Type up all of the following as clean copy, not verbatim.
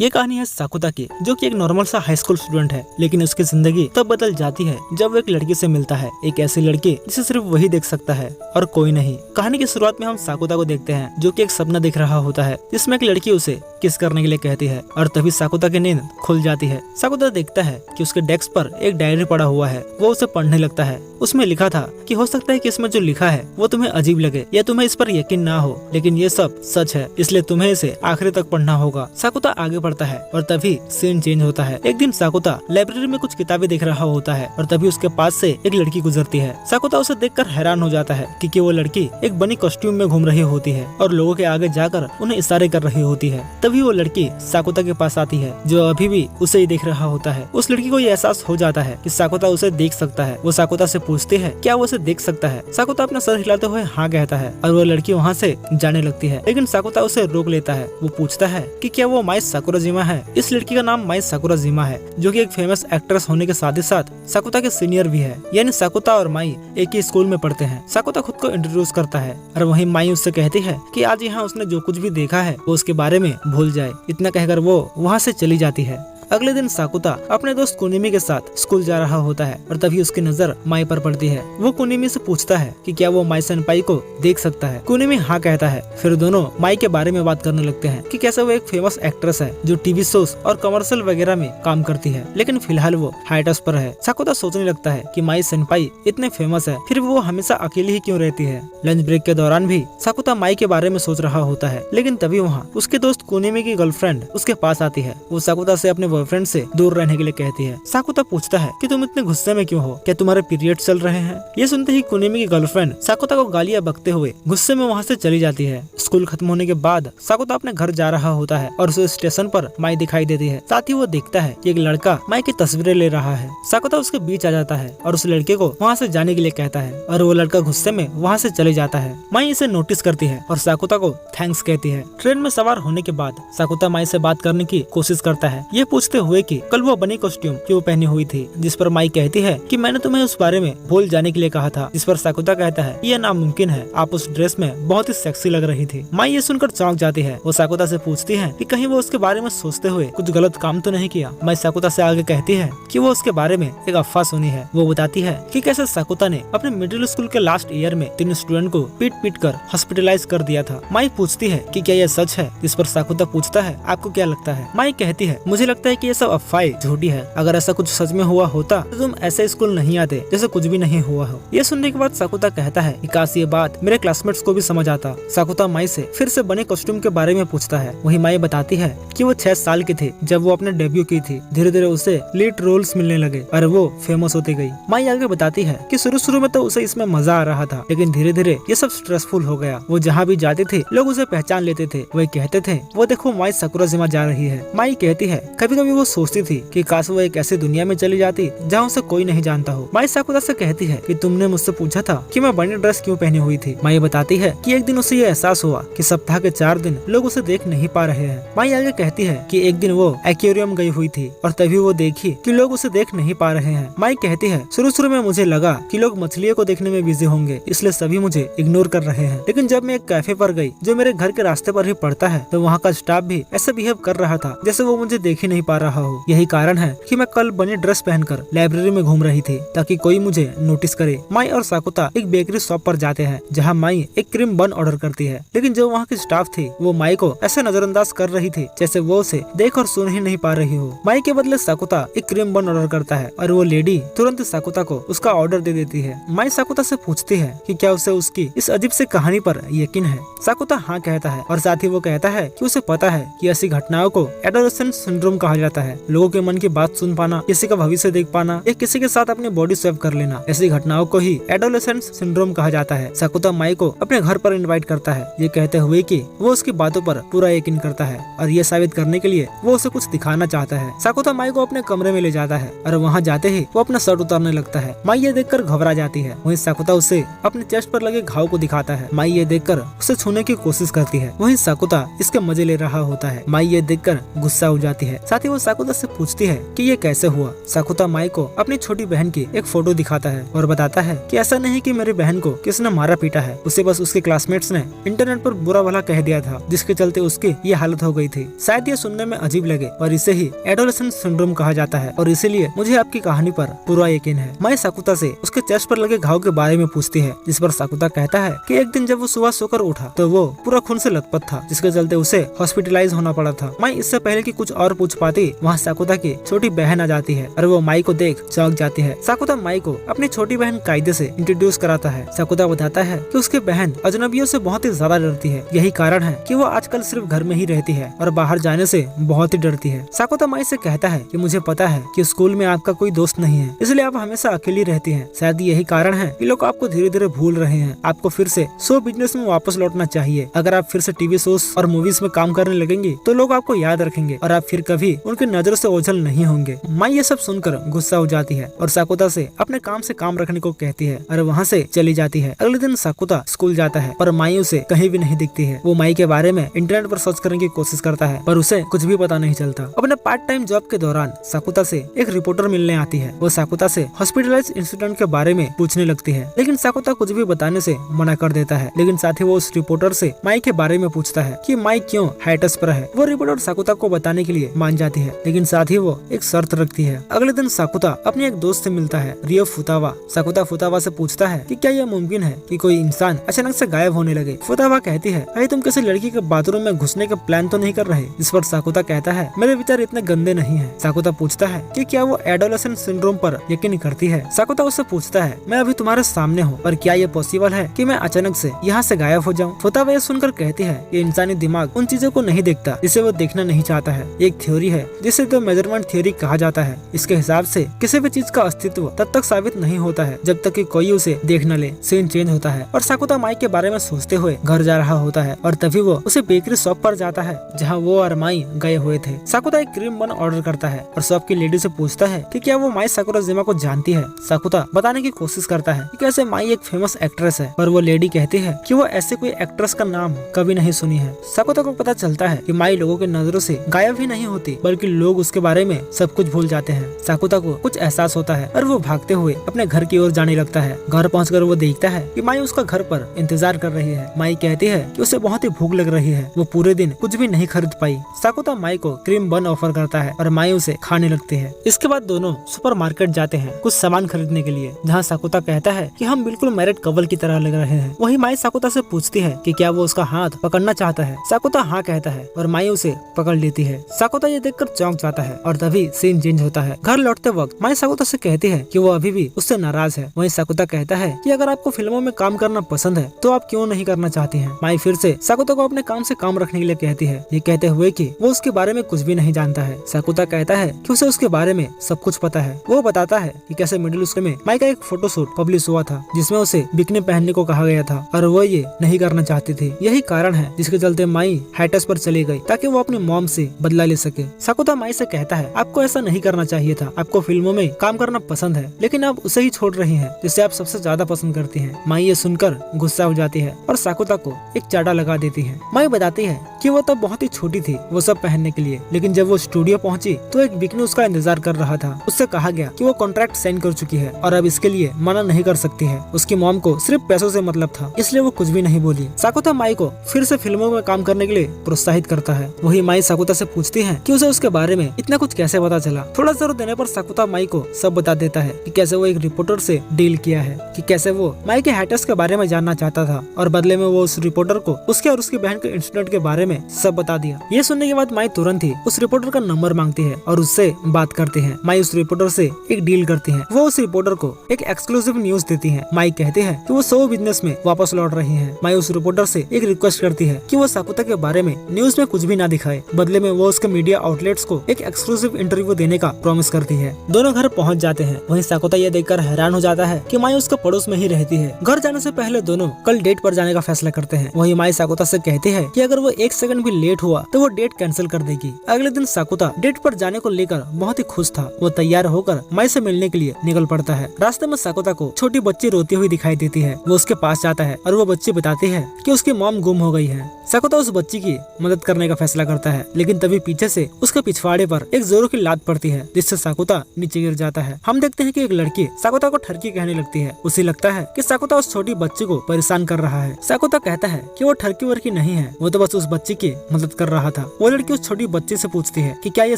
ये कहानी है साकुता की, जो कि एक नॉर्मल सा हाई स्कूल स्टूडेंट है, लेकिन उसकी जिंदगी तब बदल जाती है जब वो एक लड़की से मिलता है, एक ऐसी लड़की जिसे सिर्फ वही देख सकता है और कोई नहीं। कहानी की शुरुआत में हम साकुता को देखते हैं, जो कि एक सपना देख रहा होता है जिसमें एक लड़की उसे किस करने के लिए कहती है और तभी साकुता की नींद खुल जाती है। साकुता देखता है कि उसके डेस्क पर एक डायरी पड़ा हुआ है। वो उसे पढ़ने लगता है। उसमें लिखा था कि हो सकता है कि इसमें जो लिखा है वो तुम्हें अजीब लगे या तुम्हें इस पर यकीन ना हो, लेकिन ये सब सच है, इसलिए तुम्हें इसे आखिरी तक पढ़ना होगा। साकुता आगे बढ़ता है और तभी सीन चेंज होता है। एक दिन साकुता लाइब्रेरी में कुछ किताबें देख रहा होता है और तभी उसके पास से एक लड़की गुजरती है। साकुता उसे देखकर हैरान हो जाता है क्योंकि वो लड़की एक बनी कॉस्ट्यूम में घूम रही होती है और लोगों के आगे जाकर उन्हें इशारे कर रही होती है। तभी वो लड़की साकुता के पास आती है, जो अभी भी उसे ही देख रहा होता है। उस लड़की को ये एहसास हो जाता है कि साकुता उसे देख सकता है। वो साकुता से पूछती है क्या वो उसे देख सकता है। साकुता अपना सर हिलाते हुए हाँ कहता है और वो लड़की वहाँ से जाने लगती है, लेकिन साकुता उसे रोक लेता है। वो पूछता है कि क्या वो माई साकुराजिमा है। इस लड़की का नाम माई साकुराजिमा है, जो कि एक फेमस एक्ट्रेस होने के साथ ही साथ साकुता के सीनियर भी है, यानी साकुता और माई एक ही स्कूल में पढ़ते हैं। साकुता खुद को इंट्रोड्यूस करता है और वहीं माई उससे कहती है कि आज यहाँ उसने जो कुछ भी देखा है वो उसके बारे में भूल जाए। इतना कहकर वो वहाँ से चली जाती है। अगले दिन साकुता अपने दोस्त कुनिमी के साथ स्कूल जा रहा होता है और तभी उसकी नजर माई पर पड़ती है। वो कुनिमी से पूछता है कि क्या वो माई सेनपाई को देख सकता है। कुनिमी हाँ कहता है। फिर दोनों माई के बारे में बात करने लगते हैं कि कैसे वो एक फेमस एक्ट्रेस है जो टीवी शोज और कमर्शियल वगैरह में काम करती है, लेकिन फिलहाल वो हाइटस पर है। साकुता सोचने लगता है कि माई सेनपाई इतने फेमस है, फिर वो हमेशा अकेली ही क्यों रहती है। लंच ब्रेक के दौरान भी साकुता माई के बारे में सोच रहा होता है, लेकिन तभी वहाँ उसके दोस्त कुनिमी की गर्लफ्रेंड उसके पास आती है। वो साकुता से अपने बॉयफ्रेंड से दूर रहने के लिए कहती है। साकुता पूछता है कि तुम इतने गुस्से में क्यों हो, क्या तुम्हारे पीरियड चल रहे हैं। ये सुनते ही कुनिमी की गर्लफ्रेंड साकुता को गालियां बकते हुए गुस्से में वहाँ से चली जाती है। स्कूल खत्म होने के बाद साकुता अपने घर जा रहा होता है और उसे स्टेशन पर माई दिखाई देती है। साथ ही वो देखता है कि एक लड़का माई की तस्वीरें ले रहा है। साकुता उसके बीच आ जाता है और उस लड़के को वहाँ से जाने के लिए कहता है और वो लड़का गुस्से में वहाँ से चले जाता है। माई इसे नोटिस करती है और साकुता को थैंक्स कहती है। ट्रेन में सवार होने के बाद साकुता माई से बात करने की कोशिश करता है, ये पूछते हुए कि कल वो बनी कॉस्ट्यूम क्यों पहनी हुई थी, जिस पर माई कहती है कि मैंने तुम्हें उस बारे में भूल जाने के लिए कहा था, जिस पर साकुता कहता है यह नामुमकिन है, आप उस ड्रेस में बहुत ही सेक्सी लग रही थी। माई ये सुनकर चौंक जाती है। वो साकुता से पूछती है कि कहीं वो उसके बारे में सोचते हुए कुछ गलत काम तो नहीं किया। माई साकुता से आगे कहती है कि वो उसके बारे में एक अफवाह सुनी है। वो बताती है कि कैसे साकुता ने अपने मिडिल स्कूल के लास्ट ईयर में 3 स्टूडेंट को पीट कर हॉस्पिटलाइज कर दिया था। माई पूछती है कि क्या यह सच है, जिस पर साकुता पूछता है आपको क्या लगता है। माई कहती है मुझे लगता है कि ये सब अफवाहें झूठी है, अगर ऐसा कुछ सच में हुआ होता तो तुम ऐसे स्कूल नहीं आते जैसे कुछ भी नहीं हुआ हो। ये सुनने के बाद साकुता कहता है कि काश ये बात मेरे क्लासमेट्स को भी समझ आता। साकुता माई से फिर से बने कॉस्ट्यूम के बारे में पूछता है। वही माई बताती है कि वो 6 साल की थी जब वो अपने डेब्यू की थी। धीरे धीरे उसे लीड रोल्स मिलने लगे और वो फेमस होती गई। माई आगे बताती है कि शुरू में तो उसे इसमें मजा आ रहा था, लेकिन धीरे धीरे ये सब स्ट्रेसफुल हो गया। वो जहाँ भी जाती थी लोग उसे पहचान लेते थे। वही कहते थे वो देखो माई साकुराजिमा जा रही है। माई कहती है कभी कभी वो सोचती थी कि काश वो एक ऐसी दुनिया में चली जाती जहाँ उसे कोई नहीं जानता हो। माई साकुता से कहती है कि तुमने मुझसे पूछा था कि मैं बनी ड्रेस क्यों पहनी हुई थी। माई बताती है कि एक दिन उसे ये एहसास हुआ कि सप्ताह के 4 दिन लोग उसे देख नहीं पा रहे हैं। माई आगे कहती है कि एक दिन वो एक्वेरियम गई हुई थी और तभी वो देखी कि लोग उसे देख नहीं पा रहे हैं। माई कहती है शुरू में मुझे लगा कि लोग मछलियों को देखने में बिजी होंगे, इसलिए सभी मुझे इग्नोर कर रहे हैं, लेकिन जब मैं एक कैफे पर गई जो मेरे घर के रास्ते पर ही पड़ता है तो वहाँ का स्टाफ भी ऐसा बिहेव कर रहा था जैसे वो मुझे देख ही नहीं पा रहा हो। यही कारण है कि मैं कल बनी ड्रेस पहनकर लाइब्रेरी में घूम रही थी ताकि कोई मुझे नोटिस करे। माई और साकुता एक बेकरी शॉप पर जाते हैं जहाँ माई एक क्रीम बन ऑर्डर करती है, लेकिन जो वहाँ की स्टाफ थी वो माई को ऐसे नजरअंदाज कर रही थी जैसे वो उसे देख और सुन ही नहीं पा रही हो। माई के बदले साकुता एक क्रीम बन ऑर्डर करता है और वो लेडी तुरंत साकुता को उसका ऑर्डर दे देती है। माई साकुता से पूछती है कि क्या उसे उसकी इस अजीब सी कहानी पर यकीन है। साकुता हाँ कहता है और साथ ही वो कहता है कि उसे पता है कि ऐसी घटनाओं को एडोलेसेंट सिंड्रोम कहा जाता है। लोगों के मन की बात सुन पाना, किसी का भविष्य देख पाना या किसी के साथ अपनी बॉडी स्वैप कर लेना, ऐसी घटनाओं को ही एडोलेसेंट सिंड्रोम कहा जाता है। साकुता माई को अपने घर पर इनवाइट करता है, ये कहते हुए कि वो उसकी बातों पर पूरा यकीन करता है और ये साबित करने के लिए वो उसे कुछ दिखाना चाहता है। साकुता माई को अपने कमरे में ले जाता है और वहाँ जाते ही वो अपना शर्ट उतारने लगता है। माई ये देखकर घबरा जाती है। वहीं साकुता उसे अपने चेस्ट पर लगे घाव को दिखाता है। माई ये देखकर उसे छूने की कोशिश करती है। वहीं साकुता इसके मजे ले रहा होता है। माई ये देखकर गुस्सा हो जाती है। साथ ही वो साकुता से पूछती है कि ये कैसे हुआ। साकुता माई को अपनी छोटी बहन की एक फोटो दिखाता है और बताता है कि ऐसा नहीं कि मेरी बहन को किसने मारा पीटा है, उसे बस उसके क्लासमेट्स ने इंटरनेट पर बुरा भला कह दिया था, जिसके चलते उसकी ये हालत हो गई थी। शायद ये सुनने में अजीब लगे पर इसे ही एडोलेसेंट सिंड्रोम कहा जाता है और इसीलिए मुझे आपकी कहानी पर पूरा यकीन है। माई साकुता से उसके चेस्ट पर लगे घाव के बारे में पूछती है, जिस पर साकुता कहता है कि एक दिन जब वो सुबह सोकर उठा तो वो पूरा खून से लथपथ था, जिसके चलते उसे हॉस्पिटलाइज होना पड़ा था। माई इससे पहले कि कुछ और पूछ पाती वहाँ साकुता की छोटी बहन आ जाती है और वो माई को देख चौंक जाती है। साकुता माई को अपनी छोटी बहन कायदे से इंट्रोड्यूस कराता है। साकुता बताता है कि उसकी बहन अजनबियों से बहुत ही ज्यादा डरती है, यही कारण है कि वो आजकल सिर्फ घर में ही रहती है और बाहर जाने से बहुत ही डरती है। साकुता माई से कहता है कि मुझे पता है कि स्कूल में आपका कोई दोस्त नहीं है, इसलिए आप हमेशा अकेली रहती हैं। शायद यही कारण है कि लोग आपको धीरे धीरे भूल रहे हैं। आपको फिर से शो बिजनेस में वापस लौटना चाहिए। अगर आप फिर से टीवी शोज और मूवीज में काम करने लगेंगे तो लोग आपको याद रखेंगे और आप फिर कभी उनकी नजरों से ओझल नहीं होंगे। माई ये सब सुनकर गुस्सा हो जाती है और साकुता से अपने काम से काम रखने को कहती है और वहाँ से चली जाती है। अगले दिन साकुता स्कूल जाता है पर माई उसे कहीं भी नहीं दिखती है। वो माई के बारे में इंटरनेट पर सर्च करने की कोशिश करता है पर उसे कुछ भी पता नहीं चलता। अपने पार्ट टाइम जॉब के दौरान साकुता से एक रिपोर्टर मिलने आती है। वो साकुता से हॉस्पिटलाइज इंसिडेंट के बारे में पूछने लगती है, लेकिन साकुता कुछ भी बताने से मना कर देता है। लेकिन साथ ही वो उस रिपोर्टर से माई के बारे में पूछता है कि माई क्यों हाइटस पर है। वो रिपोर्टर साकुता को बताने के लिए मान जाती है, लेकिन साथ ही वो एक शर्त रखती है। अगले दिन साकुता अपने एक दोस्त से मिलता है, रियो फुतावा। साकुता फुतावा से पूछता है कि क्या यह मुमकिन है कि कोई इंसान अचानक से गायब होने लगे। फुतावा कहती है, अरे तुम किसी लड़की के बाथरूम में घुसने का प्लान तो नहीं कर रहे। इस पर साकुता कहता है, मेरे विचार इतने गंदे नहीं है। साकुता पूछता है कि क्या वो एडोलेसेंट सिंड्रोम पर यकीन करती है। साकुता उससे पूछता है, मैं अभी तुम्हारे सामने हूँ पर क्या ये पॉसिबल है कि मैं अचानक से यहाँ से गायब हो जाऊँ। फुतावा ये सुनकर कहती है कि इंसानी दिमाग उन चीजों को नहीं देखता जिसे वो देखना नहीं चाहता है। एक थ्योरी है जिसे द मेजरमेंट थ्योरी कहा जाता है। इसके हिसाब से किसी भी चीज का अस्तित्व तब तक साबित नहीं होता है जब तक कि कोई उसे देख न ले। सीन चेंज होता है और साकुता माई के बारे में सोचते हुए घर जा रहा होता है और तभी वो उसे बेकरी शॉप पर जाता है जहाँ वो और माई गए हुए थे। साकुता एक क्रीम बन ऑर्डर करता है और शॉप की लेडी से पूछता है कि क्या वो माई साकुराजिमा को जानती है। साकुता बताने की कोशिश करता है कि कैसे माई एक फेमस एक्ट्रेस है, पर वो लेडी कहती है कि वो ऐसे कोई एक्ट्रेस का नाम कभी नहीं सुनी है। साकुता को पता चलता है कि माई लोगों की नजरों से गायब ही नहीं होती बल्कि लोग उसके बारे में सब कुछ भूल जाते हैं। साकुता को कुछ एहसास होता है और वो भागते हुए अपने घर की ओर जाने लगता है। घर पहुंचकर वो देखता है कि माई उसका घर पर इंतजार कर रही है। माई कहती है कि उसे बहुत ही भूख लग रही है, वो पूरे दिन कुछ भी नहीं खरीद पाई। साकुता माई को क्रीम बन ऑफर करता है और माई उसे खाने लगती है। इसके बाद दोनों सुपरमार्केट जाते हैं कुछ सामान खरीदने के लिए, जहाँ साकुता कहता है कि हम बिल्कुल मैरिड कपल की तरह लग रहे हैं। वही माई साकुता से पूछती है कि क्या वो उसका हाथ पकड़ना चाहता है। साकुता हाँ कहता है और माई उसे पकड़ लेती है। साकुता ये देखकर चौंक जाता है और तभी सीन चेंज होता है। घर लौटते वक्त माई साकुता से कहती है कि वो अभी भी उससे नाराज है। वहीं साकुता कहता है कि अगर आपको फिल्मों में काम करना पसंद है तो आप क्यों नहीं करना चाहती हैं। माई फिर से साकुता को अपने काम से काम रखने के लिए कहती है, ये कहते हुए कि वो उसके बारे में कुछ भी नहीं जानता है। साकुता कहता है कि उसे उसके बारे में सब कुछ पता है। वो बताता है कि कैसे मिडिल स्कूल में माई का एक फोटोशूट पब्लिश हुआ था जिसमें उसे बिकनी पहनने को कहा गया था और वो ये नहीं करना चाहती थी। यही कारण है जिसके चलते माई हाइटस पर चली गई ताकि वो अपनी मॉम से बदला ले सके। साकुता माई से कहता है, आपको ऐसा नहीं करना चाहिए था। आपको फिल्मों में काम करना पसंद है लेकिन आप उसे ही छोड़ रही हैं जिसे आप सबसे ज्यादा पसंद करती हैं। माई ये सुनकर गुस्सा हो जाती है और साकुता को एक चाटा लगा देती है। माई बताती है कि वो तब बहुत ही छोटी थी वो सब पहनने के लिए, लेकिन जब वो स्टूडियो पहुंची तो एक बिकनी उसका इंतजार कर रहा था। उससे कहा गया कि वो कॉन्ट्रैक्ट साइन कर चुकी है और अब इसके लिए मना नहीं कर सकती है। उसकी मॉम को सिर्फ पैसों से मतलब था, इसलिए वो कुछ भी नहीं बोली। साकुता माई को फिर से फिल्मों में काम करने के लिए प्रोत्साहित करता है। वही माई साकुता से पूछती है कि उसे उसके बारे में इतना कुछ कैसे पता चला। थोड़ा जोर देने पर साकुता माई को सब बता देता है कि कैसे वो एक रिपोर्टर से डील किया है, कि कैसे वो माई के हाइटस के बारे में जानना चाहता था और बदले में वो उस रिपोर्टर को उसके और उसकी बहन के इंसिडेंट के बारे में सब बता दिया। ये सुनने के बाद माई तुरंत ही उस रिपोर्टर का नंबर मांगती है और उससे बात करती है। माई उस रिपोर्टर से एक डील करती है। वो उस रिपोर्टर को एक एक्सक्लूसिव न्यूज देती है। माई कहती है कि वो शो बिजनेस में वापस लौट रही है। माई उस रिपोर्टर से एक रिक्वेस्ट करती है कि वो साकुता के बारे में न्यूज में कुछ भी ना दिखाए, बदले में वो उसके मीडिया आउटलेट्स को एक एक्सक्लूसिव इंटरव्यू देने का प्रॉमिस करती है। दोनों घर पहुंच जाते हैं। वहीं साकुता ये देखकर हैरान हो जाता है कि माई उसके पड़ोस में ही रहती है। घर जाने से पहले दोनों कल डेट पर जाने का फैसला करते हैं। वहीं माई साकुता से कहती है कि अगर वो एक सेकंड भी लेट हुआ तो वो डेट कैंसिल कर देगी। अगले दिन साकुता डेट पर जाने को लेकर बहुत ही खुश था। वो तैयार होकर माई से मिलने के लिए निकल पड़ता है। रास्ते में साकुता को छोटी बच्ची रोती हुई दिखाई देती है। वो उसके पास जाता है और वो बच्ची बताती है कि उसकी मॉम गुम हो गई है। साकुता उस बच्ची की मदद करने का फैसला करता है, लेकिन तभी पीछे से उसके उसके पिछवाड़े पर एक जोरों की लात पड़ती है, जिससे साकुता नीचे गिर जाता है। हम देखते हैं कि एक लड़की साकुता को ठरकी कहने लगती है। उसे लगता है कि साकुता उस छोटी बच्ची को परेशान कर रहा है। साकुता कहता है कि वो ठरकी वर्की नहीं है, वो तो बस उस बच्ची की मदद कर रहा था। वो लड़की उस छोटी बच्ची से पूछती है कि क्या ये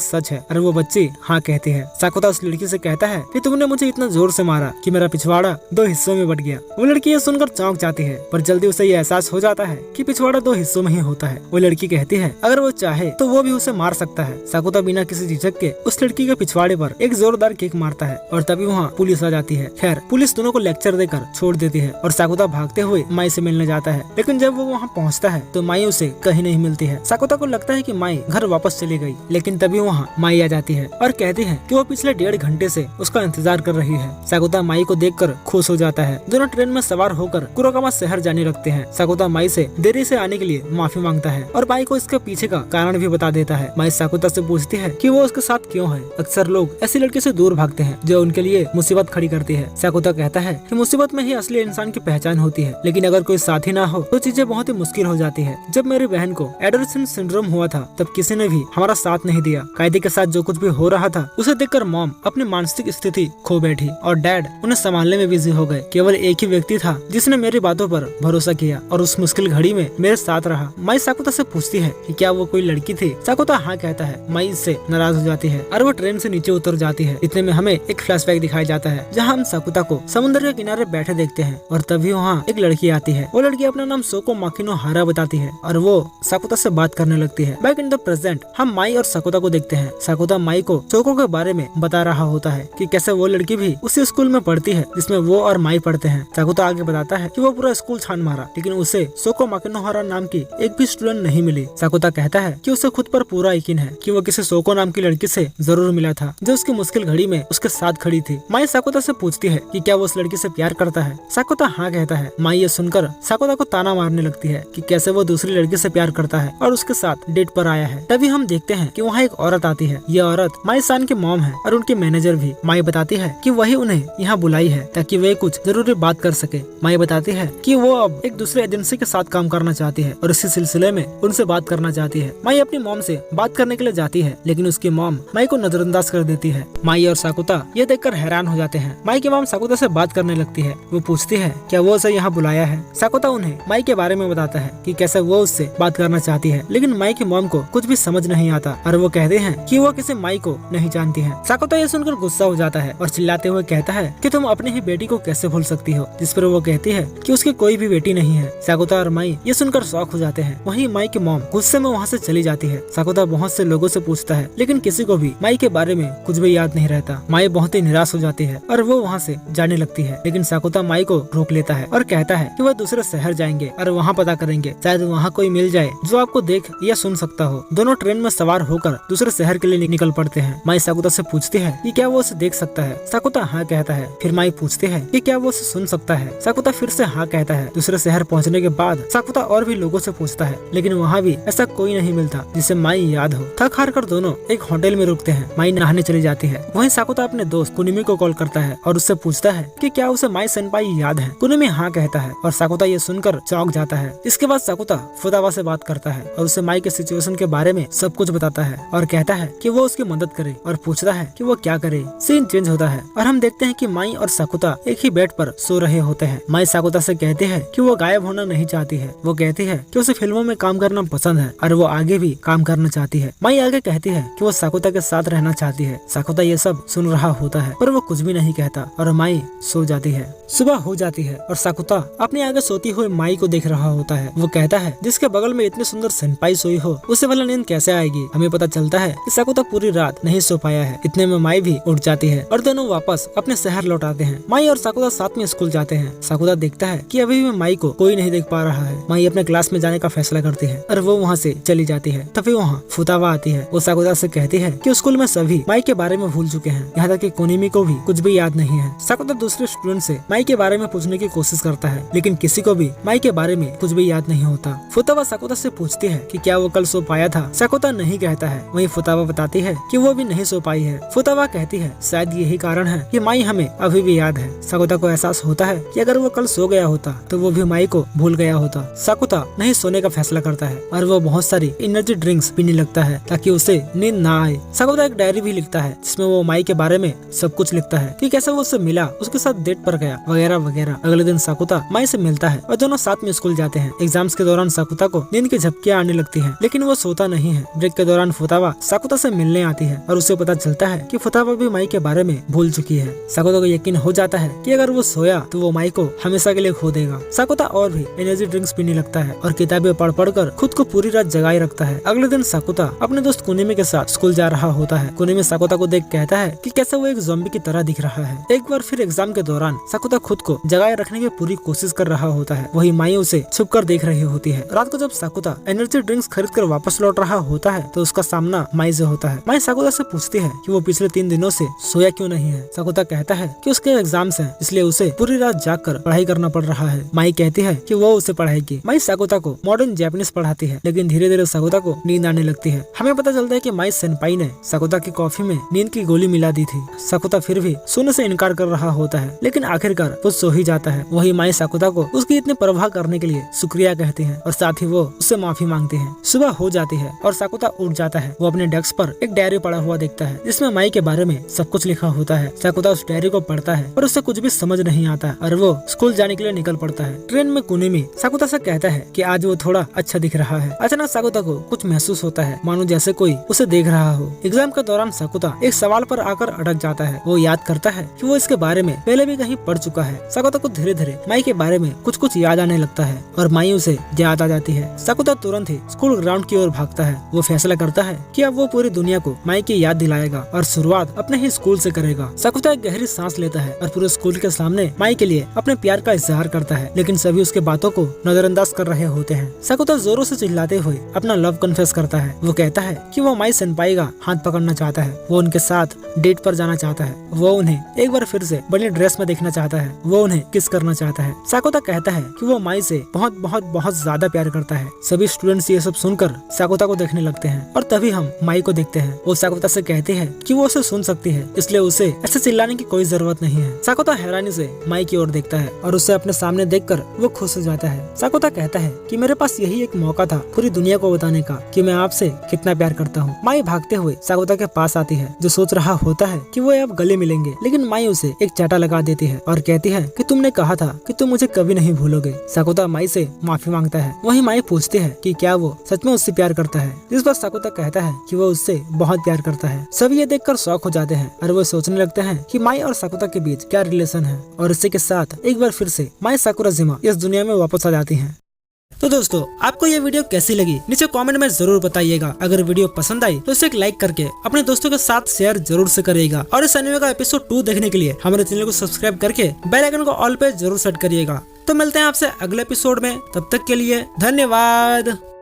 सच है, और वो बच्ची हाँ कहती है। साकुता उस लड़की से कहता है कि तुमने मुझे इतना जोर से मारा कि मेरा पिछवाड़ा 2 हिस्सों में बट गया। वो लड़की ये सुनकर चौंक जाती है, पर जल्दी उसे ये एहसास हो जाता है कि पिछवाड़ा 2 हिस्सों में ही होता है। वो लड़की कहती है अगर वो चाहे तो वो भी उसे मार सकता है। साकुता बिना किसी झिझक के उस लड़की के पिछवाड़े पर एक जोरदार किक मारता है और तभी वहाँ पुलिस आ जाती है। खैर पुलिस दोनों को लेक्चर देकर छोड़ देती है और साकुता भागते हुए माई से मिलने जाता है, लेकिन जब वो वहाँ पहुँचता है तो माई उसे कहीं नहीं मिलती है। साकुता को लगता है कि माई घर वापस चली गई, लेकिन तभी वहाँ माई आ जाती है और कहती है कि वो पिछले 1.5 घंटे से उसका इंतजार कर रही है। साकुता माई को देखकर खुश हो जाता है। दोनों ट्रेन में सवार होकर कुरोकामा शहर जाने लगते हैं। साकुता माई से देरी से आने के लिए माफी मांगता है और माई को इसके पीछे का कारण भी बता देता है। माई साकुता से पूछती है कि वो उसके साथ क्यों है। अक्सर लोग ऐसी लड़की से दूर भागते हैं जो उनके लिए मुसीबत खड़ी करती है। साकुता कहता है कि मुसीबत में ही असली इंसान की पहचान होती है, लेकिन अगर कोई साथी ना हो तो चीजें बहुत ही मुश्किल हो जाती है। जब मेरी बहन को एडोलेसेंट सिंड्रोम हुआ था तब किसी ने भी हमारा साथ नहीं दिया। कायदे के साथ जो कुछ भी हो रहा था उसे देखकर मॉम अपनी मानसिक स्थिति खो बैठी और डैड उन्हें संभालने में बिजी हो गए। केवल एक ही व्यक्ति था जिसने मेरी बातों पर भरोसा किया और उस मुश्किल घड़ी में मेरे साथ रहा। माई साकुता से पूछती है कि क्या वो कोई लड़की थी। साकुता हाँ कहता है। माई इससे नाराज हो जाती है और वो ट्रेन से नीचे उतर जाती है। इतने में हमें एक फ्लैशबैक दिखाया जाता है जहाँ हम साकुता को समुद्र के किनारे बैठे देखते हैं और तभी वहाँ एक लड़की आती है। वो लड़की अपना नाम सोको माकिनो हारा बताती है और वो साकुता से बात करने लगती है। बैक इन द प्रेजेंट हम माई और साकुता को देखते हैं। साकुता माई को सोको के बारे में बता रहा होता है कि कैसे वो लड़की भी उसी स्कूल में पढ़ती है जिसमें वो और माई पढ़ते हैं। साकुता आगे बताता है कि वो पूरा स्कूल छान मारा, लेकिन उसे सोको माकिनोहारा नाम की एक भी स्टूडेंट नहीं मिली। साकुता कहता है कि उसे खुद पर पूरा यकीन है कि वो किसी सोको नाम की लड़की से जरूर मिला था जो उसकी मुश्किल घड़ी में उसके साथ खड़ी थी। माई साकुता से पूछती है कि क्या वो उस लड़की से प्यार करता है। साकुता हाँ कहता है। माई ये सुनकर साकुता को ताना मारने लगती है कि कैसे वो दूसरी लड़की से प्यार करता है और उसके साथ डेट पर आया है। तभी हम देखते हैं कि वहाँ एक औरत आती है। ये औरत माई सान की मॉम है और उनकी मैनेजर भी। माई बताती है कि वही उन्हें यहाँ बुलाई है ताकि वे कुछ जरूरी बात कर सके। माई बताती है कि वो अब एक दूसरे एजेंसी के साथ काम करना चाहती है और इसी सिलसिले में उनसे बात करना चाहती है। माई अपनी मॉम से बात करने के लिए जाती है, लेकिन उसकी मॉम माई को नजरअंदाज कर देती है। माई और साकुता ये देखकर हैरान हो जाते हैं। माई की मॉम साकुता से बात करने लगती है। वो पूछती है क्या वो उसे यहाँ बुलाया है। साकुता उन्हें माई के बारे में बताता है कि कैसे वो उससे बात करना चाहती है, लेकिन माई की मॉम को कुछ भी समझ नहीं आता और वो कहते हैं कि वो किसी माई को नहीं जानती है। साकुता ये सुनकर गुस्सा हो जाता है और चिल्लाते हुए कहता है कि तुम अपनी ही बेटी को कैसे भूल सकती हो, जिस पर वो कहती है कि उसकी कोई भी बेटी नहीं है। साकुता और माई ये सुनकर शॉक हो जाते हैं। वहीं माई की मॉम गुस्से में वहाँ से चली जाती है। साकुता बहुत से लोगों से पूछता है, लेकिन किसी को भी माई के बारे में कुछ भी याद नहीं रहता। माई बहुत ही निराश हो जाती है और वो वहाँ से जाने लगती है, लेकिन साकुता माई को रोक लेता है और कहता है कि वह दूसरे शहर जाएंगे और वहाँ पता करेंगे, शायद वहाँ कोई मिल जाए जो आपको देख या सुन सकता हो। दोनों ट्रेन में सवार होकर दूसरे शहर के लिए निकल पड़ते हैं। माई साकुता से पूछती है कि क्या वो उसे देख सकता है। साकुता हाँ कहता है। फिर माई पूछती है कि क्या वो उसे सुन सकता है। साकुता फिर से हाँ कहता है। दूसरे शहर पहुँचने के बाद साकुता और भी लोगों से पूछता है, लेकिन वहाँ भी ऐसा कोई नहीं मिलता जिसे माई याद हो। थक हार कर दोनों एक होटल में रुकते हैं। माई नहाने चली जाती है। वहीं साकुता अपने दोस्त कुनिमी को कॉल करता है और उससे पूछता है कि क्या उसे माई सेनपाई याद है। कुनिमी हाँ कहता है और साकुता ये सुनकर चौंक जाता है। इसके बाद साकुता फुतावा से बात करता है और उसे माई के सिचुएशन के बारे में सब कुछ बताता है और कहता है कि वो उसकी मदद करे और पूछता है कि वो क्या करे। सीन चेंज होता है और हम देखते हैं कि माई और साकुता एक ही बेड पर सो रहे होते हैं। माई साकुता से कहती है कि वो गायब होना नहीं चाहती है। वो कहती है कि उसे फिल्मों में काम करना पसंद है और वो आगे भी काम करना चाहती है। माई आगे कहती है कि वो साकुता के साथ रहना चाहती है। साकुता ये सब सुन रहा होता है पर वो कुछ भी नहीं कहता और माई सो जाती है। सुबह हो जाती है और साकुता अपने आगे सोती हुई माई को देख रहा होता है। वो कहता है जिसके बगल में इतनी सुंदर सेनपाई सोई हो उसे भला नींद कैसे आएगी। हमें पता चलता है कि साकुता पूरी रात नहीं सो पाया है। इतने में माई भी उठ जाती है और दोनों वापस अपने शहर लौट आते हैं। माई और साकुता साथ में स्कूल जाते हैं। साकुता देखता है कि अभी भी माई को कोई नहीं देख पा रहा है। माई अपने क्लास में जाने का फैसला करती है और वो वहाँ से चली जाती है। तभी वहाँ फुतावा आती है। वो साकुता से कहती है कि स्कूल में सभी माई के बारे में भूल चुके हैं, यहाँ तक कि कुनिमी को भी कुछ भी याद नहीं है। साकुता दूसरे स्टूडेंट से माई के बारे में पूछने की कोशिश करता है, लेकिन किसी को भी माई के बारे में कुछ भी याद नहीं होता। फुतावा साकुता से पूछती है कि क्या वो कल सो पाया था। साकुता नहीं कहता है। वहीं फुतावा बताती है कि वो भी नहीं सो पाई है। फुतावा कहती है शायद यही कारण है कि माई हमें अभी भी याद है। साकुता को एहसास होता है कि अगर वो कल सो गया होता तो वो भी माई को भूल गया होता। साकुता नहीं सोने का फैसला करता है और वो बहुत सारी एनर्जी ड्रिंक्स पीने लगता है ताकि उसे नींद ना आए। साकुता एक डायरी भी लिखता है जिसमें वो माई के बारे में सब कुछ लिखता है कि कैसे वो उससे मिला, उसके साथ डेट पर गया, वगैरह वगैरह। अगले दिन साकुता माई से मिलता है और दोनों साथ में स्कूल जाते हैं। एग्जाम्स के दौरान साकुता को नींद की झपकियां आने लगती है, लेकिन वो सोता नहीं है। ब्रेक के दौरान फुतावा साकुता से मिलने आती है और उसे पता चलता है कि फुतावा भी माई के बारे में भूल चुकी है। साकुता को यकीन हो जाता है कि अगर वो सोया तो वो माई को हमेशा के लिए खो देगा। साकुता और भी एनर्जी ड्रिंक्स पीने लगता है और किताबें पढ़ कर खुद को पूरी रात जगाए रखता है। अगले दिन साकुता अपने दोस्त कुनिमी के साथ स्कूल जा रहा होता है। कुनिमी साकुता को देख कहता है कि कैसे वो एक ज़ॉम्बी की तरह दिख रहा है। एक बार फिर एग्जाम के दौरान साकुता खुद को जगाए रखने की पूरी कोशिश कर रहा होता है। वही माई उसे छुप कर देख रही होती है। रात को जब साकुता एनर्जी ड्रिंक्स खरीद कर वापस लौट रहा होता है तो उसका सामना माई से होता है। माई साकुता से पूछती है कि वो पिछले 3 दिनों से सोया क्यों नहीं है। साकुता कहता है कि उसके एग्जाम्स हैं, इसलिए उसे पूरी रात जागकर पढ़ाई करना पड़ रहा है। माई कहती है कि वो उसे पढ़ाएगी। माई साकुता को मॉडर्न जापानीज पढ़ाती है, लेकिन धीरे धीरे साकुता को नींद आने लगती है। हमें पता चलता है कि माई सेनपाई ने साकुता की कॉफी में नींद की गोली मिला दी थी। साकुता फिर भी सोने से इनकार कर रहा होता है, लेकिन आखिरकार वो सो ही जाता है। वही माई साकुता को उसकी इतनी परवाह करने के लिए शुक्रिया कहती है और साथ ही वो उससे माफी मांगती है। सुबह हो जाती है और साकुता उठ जाता है। वो अपने डेस्क पर एक डायरी पड़ा हुआ देखता है जिसमें माई के बारे में सब कुछ लिखा होता है। साकुता उस डायरी को पढ़ता है पर उसे कुछ भी समझ नहीं आता और वो स्कूल जाने के लिए निकल पड़ता है। ट्रेन में कुनिमी साकुता से कहता है कि आज वो थोड़ा अच्छा दिख रहा है। अचानक साकुता को कुछ महसूस होता है, मानो जैसे कोई उसे देख रहा हो। एग्जाम के दौरान साकुता एक सवाल पर आकर अटक जाता है। वो याद करता है कि वो इसके बारे में पहले भी कहीं पढ़ चुका है। साकुता को धीरे धीरे माई के बारे में कुछ कुछ याद आने लगता है और माई उसे याद आ जाती है। साकुता तुरंत ही स्कूल ग्राउंड की ओर भागता है। वो फैसला करता है कि अब वो पूरी दुनिया को माई की याद दिलाएगा और शुरुआत अपने ही स्कूल से करेगा। साकुता एक गहरी सांस लेता है और पूरे स्कूल के सामने माई के लिए अपने प्यार का इजहार करता है, लेकिन सभी उसके बातों को नजरअंदाज कर रहे होते हैं। साकुता जोरों से चिल्लाते हुए अपना लव कन्फेस करता है। वो कहता है कि वो माई सेनपाई का हाथ पकड़ना चाहता है, वो उनके साथ डेट पर जाना चाहता है, वो उन्हें एक बार फिर से बड़ी ड्रेस में देखना चाहता है, वो उन्हें किस करना चाहता है। साकुता कहता है कि वो माई से बहुत बहुत बहुत ज्यादा प्यार करता है। सभी स्टूडेंट्स ये सब सुनकर साकुता को देखने लगते हैं और तभी हम माई को देखते हैं। वो साकुता से कहते हैं कि वो उसे सुन सकती है, इसलिए उसे ऐसे चिल्लाने की कोई जरूरत नहीं है। साकुता हैरानी से माई की ओर देखता है और उसे अपने सामने देखकर वो खुश हो जाता है। साकुता कहता है कि मेरे पास यही एक मौका था पूरी दुनिया को बताने का कि मैं आपसे कितना प्यार करता हूँ। माई भागते हुए साकुता के पास आती है, जो सोच रहा होता है कि वो अब गले मिलेंगे, लेकिन माई उसे एक चाटा लगा देती है और कहती है कि तुमने कहा था कि तुम मुझे कभी नहीं भूलोगे। साकुता माई से माफी मांगता है। वही माई पूछती है कि क्या वो सच में उससे प्यार करता है, जिस पर साकुता कहता है कि वो उससे बहुत प्यार करता है। सभी ये देखकर शॉक हो जाते हैं और वो सोचने लगते हैं कि माई और साकुता के बीच क्या रिलेशन है। और इसी के साथ एक बार फिर से माई साकुराजिमा इस दुनिया में वापस आ जाती हैं। तो दोस्तों, आपको ये वीडियो कैसी लगी नीचे कमेंट में जरूर बताइएगा। अगर वीडियो पसंद आई तो इसे एक लाइक करके अपने दोस्तों के साथ शेयर जरूर से करिएगा और इस एनिमे का एपिसोड 2 देखने के लिए हमारे चैनल को सब्सक्राइब करके बेल आइकन को ऑल पे जरूर सेट करिएगा। तो मिलते हैं आपसे अगले एपिसोड में, तब तक के लिए धन्यवाद।